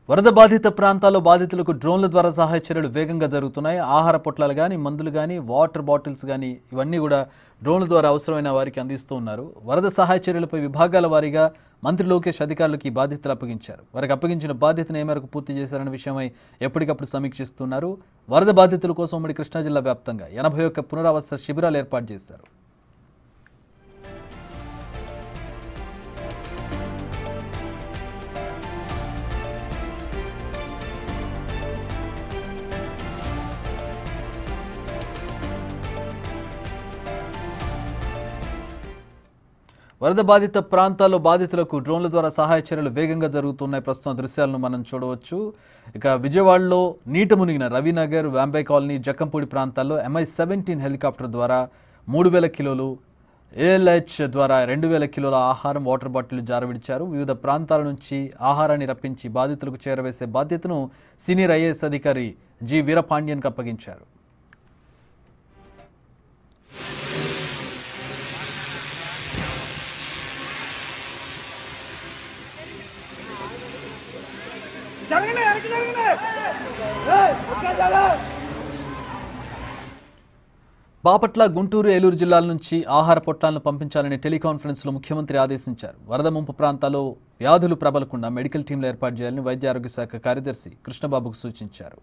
వరద బాధిత ప్రాంతాల్లో బాధితులకు డ్రోన్ల ద్వారా సహాయ చర్యలు వేగంగా జరుగుతున్నాయి. ఆహార పొట్లాలు గాని, మందులు గాని, వాటర్ బాటిల్స్ గాని ఇవన్నీ కూడా డ్రోన్ల ద్వారా అవసరమైన వారికి అందిస్తూ ఉన్నారు. వరద సహాయ చర్యలపై విభాగాల వారీగా మంత్రి లోకేష్ అధికారులకు ఈ బాధ్యతలు అప్పగించారు. వారికి అప్పగించిన బాధ్యతను ఏ మేరకు పూర్తి చేశారనే విషయమై ఎప్పటికప్పుడు సమీక్షిస్తున్నారు. వరద బాధితుల కోసం ఉమ్మడి కృష్ణా జిల్లా వ్యాప్తంగా 81 పునరావాస శిబిరాలు ఏర్పాటు చేశారు. వరద బాధిత ప్రాంతాల్లో బాధితులకు డ్రోన్ల ద్వారా సహాయ చర్యలు వేగంగా జరుగుతున్నాయి. ప్రస్తుతం దృశ్యాలను మనం చూడవచ్చు. ఇక విజయవాడలో నీట మునిగిన రవినగర్, వాంబే కాలనీ, జక్కంపూడి ప్రాంతాల్లో MI-17 హెలికాప్టర్ ద్వారా 3000 కిలోలు, ALH ద్వారా 2000 కిలోల ఆహారం, వాటర్ బాటిల్ జారవిడిచారు. వివిధ ప్రాంతాల నుంచి ఆహారాన్ని రప్పించి బాధితులకు చేరవేసే బాధ్యతను సీనియర్ IAS అధికారి జి వీరపాండ్యన్కు అప్పగించారు. బాపట్ల, గుంటూరు, ఏలూరు జిల్లాల నుంచి ఆహార పొట్లాలను పంపించాలని టెలికాన్ఫరెన్స్లో ముఖ్యమంత్రి ఆదేశించారు. వరద ముంపు ప్రాంతాల్లో వ్యాధులు ప్రబలకుండా మెడికల్ టీంలు ఏర్పాటు చేయాలని వైద్య ఆరోగ్య శాఖ కార్యదర్శి కృష్ణబాబుకు సూచించారు.